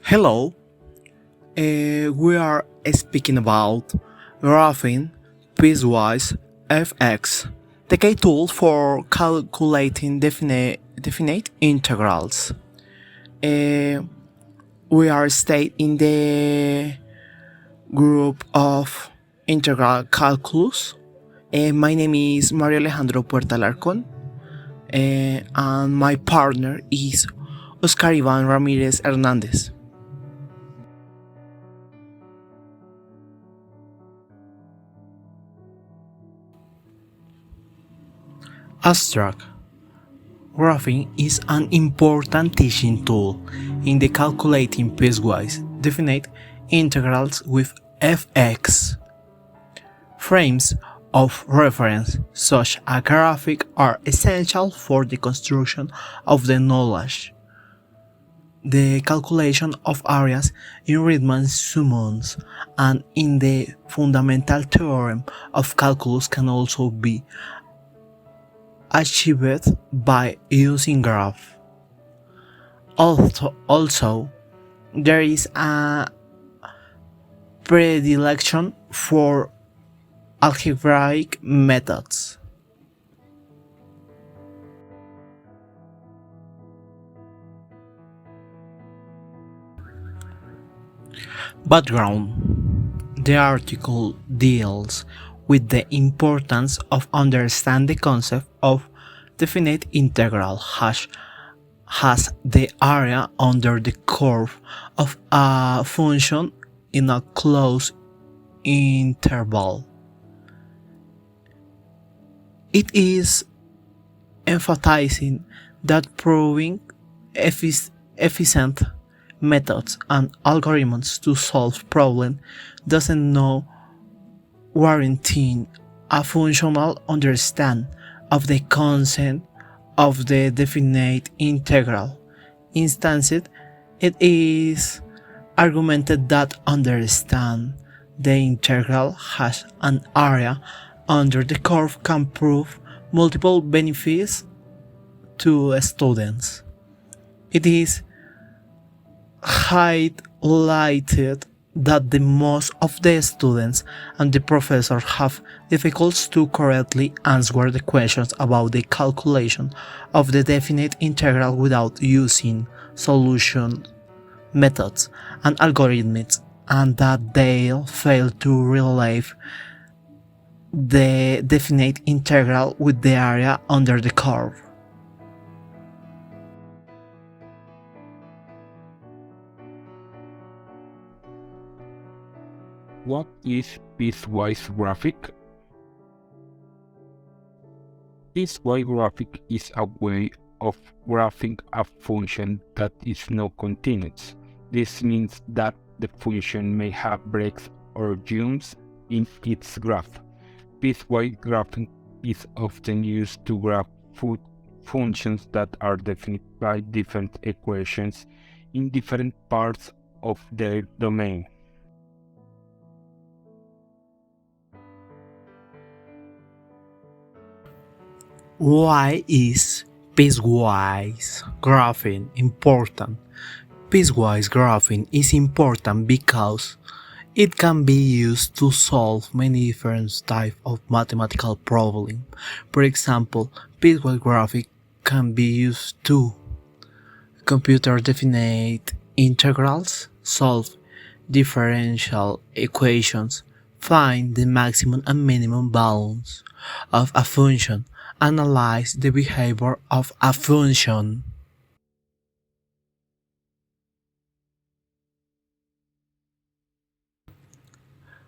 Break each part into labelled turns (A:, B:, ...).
A: Hello, we are speaking about graphing piecewise fx, the key tool for calculating definite integrals. Uh, we are staying in the group of integral calculus. My name is Mario Alejandro Puerta Alarcón, and my partner is Oscar Ivan Ramirez Hernandez. Abstract graphing is an important teaching tool in the calculating piecewise definite integrals with fx. Frames of reference, such as graphic, are essential for the construction of the knowledge. The calculation of areas in Riemann summas and in the fundamental theorem of calculus can also be achieved by using graph. Also, there is a predilection for algebraic methods. Background. The article deals with the importance of understanding the concept of definite integral has the area under the curve of a function in a closed interval. It is emphasizing that proving efficient methods and algorithms to solve problems doesn't know warranting a functional understanding of the concept of the definite integral. Instead, it is argumented that understand the integral has an area under the curve can prove multiple benefits to students. It is highlighted that the most of the students and the professors have difficulties to correctly answer the questions about the calculation of the definite integral without using solution methods and algorithms, and that they fail to relate the definite integral with the area under the curve.
B: What is piecewise graphic? Piecewise graphic is a way of graphing a function that is not continuous. This means that the function may have breaks or jumps in its graph. Piecewise graphing is often used to graph functions that are defined by different equations in different parts of their domain.
A: Why is piecewise graphing important? Piecewise graphing is important because it can be used to solve many different types of mathematical problems. For example, piecewise graphing can be used to computer definite integrals, solve differential equations, find the maximum and minimum values of a function, analyze the behavior of a function.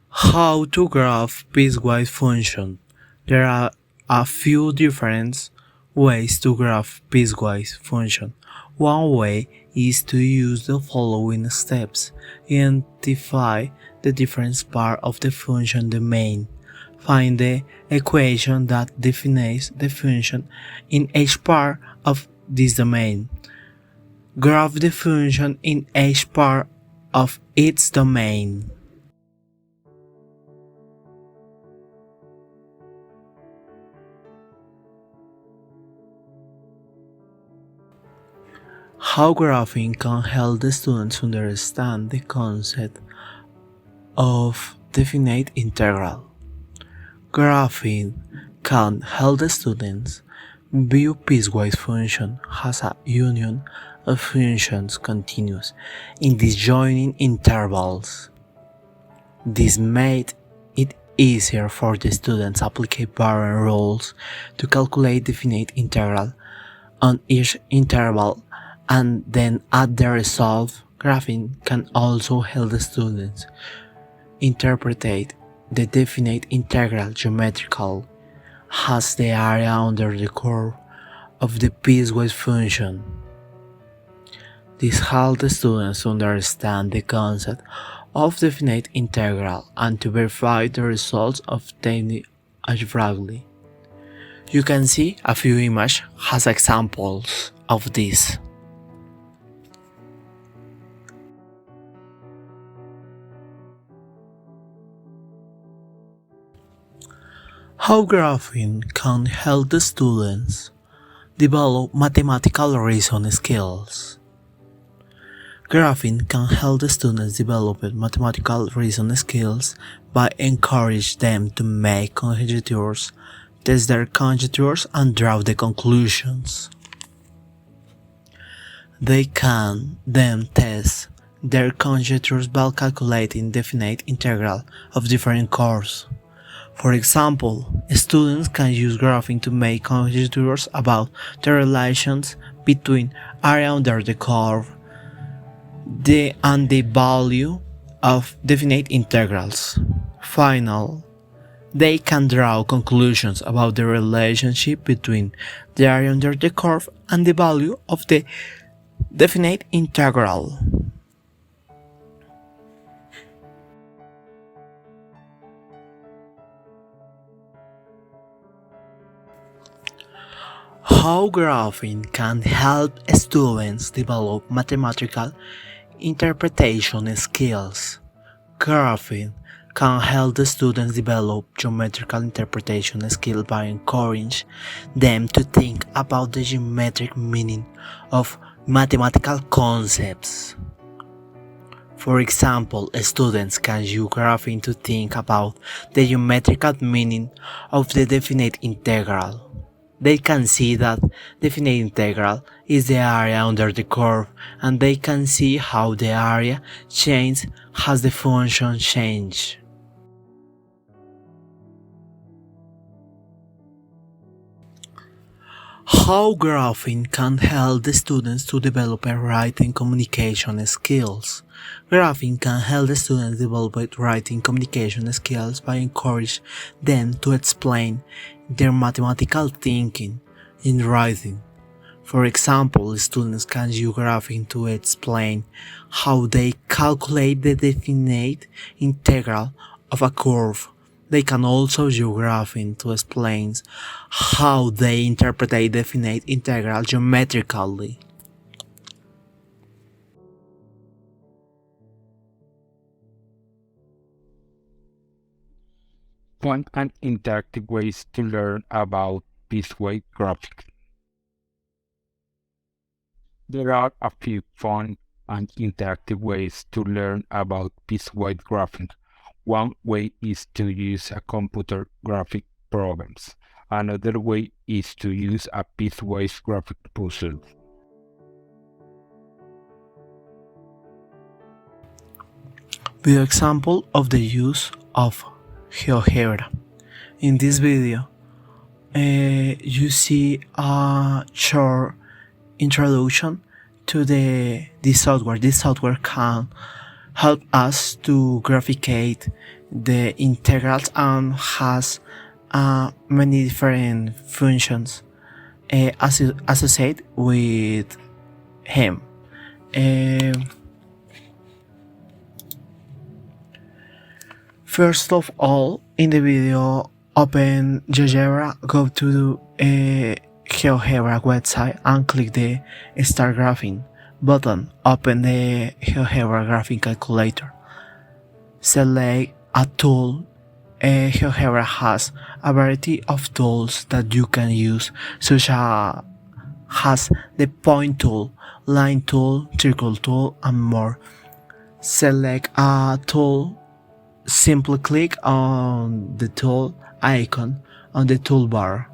A: How to graph piecewise function? There are a few different ways to graph piecewise function. One way is to use the following steps. Identify the different part of the function domain. Find the equation that defines the function in each part of this domain. Graph the function in each part of its domain. How graphing can help the students understand the concept of definite integral. Graphing can help the students view piecewise function as a union of functions continuous in disjoining intervals. This made it easier for the students to apply variant rules to calculate definite integral on each interval and then add the result. Graphing can also help the students interpret the definite integral geometrical as the area under the curve of the piecewise function. This helps the students to understand the concept of definite integral and to verify the results obtained algebraically. You can see a few images as examples of this. How graphing can help the students develop mathematical reasoning skills. Graphing can help the students develop mathematical reasoning skills by encouraging them to make conjectures, test their conjectures, and draw the conclusions. They can then test their conjectures by calculating definite integral of different curves. For example, students can use graphing to make conjectures about the relations between area under the curve and the value of definite integrals. Finally, they can draw conclusions about the relationship between the area under the curve and the value of the definite integral. How graphing can help students develop mathematical interpretation skills. Graphing can help the students develop geometrical interpretation skills by encouraging them to think about the geometric meaning of mathematical concepts. For example, students can use graphing to think about the geometrical meaning of the definite integral. They can see that definite integral is the area under the curve, and they can see how the area changes as the function changes. How graphing can help the students to develop writing communication skills. Graphing can help the students develop writing communication skills by encouraging them to explain their mathematical thinking in writing. For example, students can use graphing to explain how they calculate the definite integral of a curve. They can also use graphing to explain how they interpret a definite integral geometrically.
B: Fun and interactive ways to learn about piecewise graphics. There are a few fun and interactive ways to learn about piecewise graphics. One way is to use a computer graphic programs. Another way is to use a piecewise graphic puzzle.
A: Video example of the use of GeoGebra. In this video, you see a short introduction to this software. This software can help us to graphicate the integrals and has many different functions associated with him. First of all, in the video, open GeoGebra, go to GeoGebra website and click the Start Graphing button. Open the GeoGebra Graphing Calculator. Select a tool. GeoGebra has a variety of tools that you can use, such as has the point tool, line tool, circle tool, and more. Select a tool, simply click on the tool icon on the toolbar.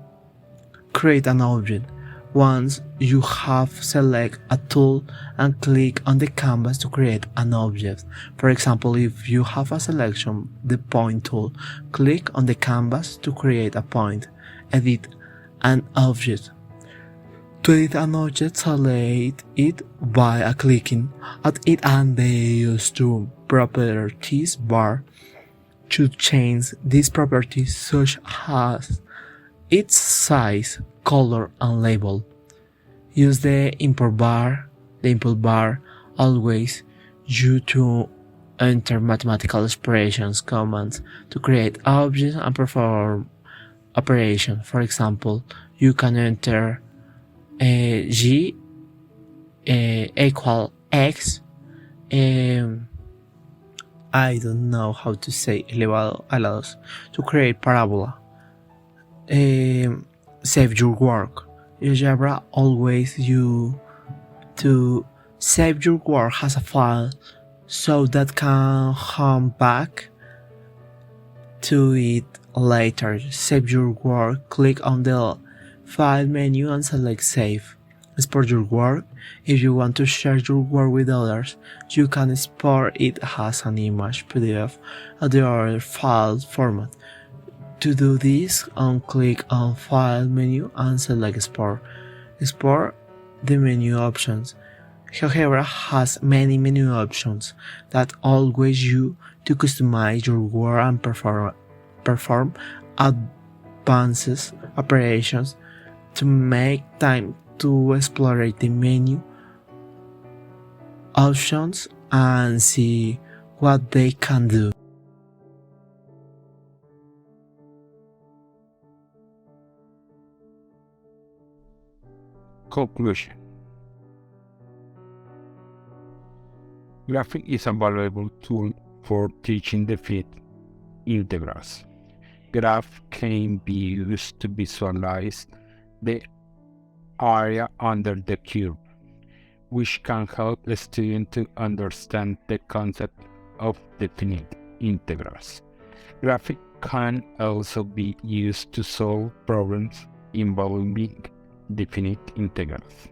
A: Create an object. Once you have select a tool and click on the canvas to create an object. For example, if you have a selection, the point tool, click on the canvas to create a point. Edit an object. To edit an object, select it by clicking at it and then use the properties bar to change these properties such as its size, color, and label. Use the input bar always use to enter mathematical expressions commands to create objects and perform operations. For example, you can enter g equal x. I don't know how to say elevado a la dos to create parabola. Save your work. Algebra always you to save your work as a file so that can come back to it later. Save your work, click on the file menu and select save. Export your work. If you want to share your work with others, you can export it as an image, PDF, or the other file format. To do this, click on File menu and select Export. Export the menu options. GeoGebra has many menu options that always you to customize your work and perform advanced operations to make time to explore the menu options and see what they can do.
B: Conclusion. Graphic is a valuable tool for teaching definite integrals. Graph can be used to visualize the area under the curve, which can help the student to understand the concept of definite integrals. Graphic can also be used to solve problems involving definite integrals.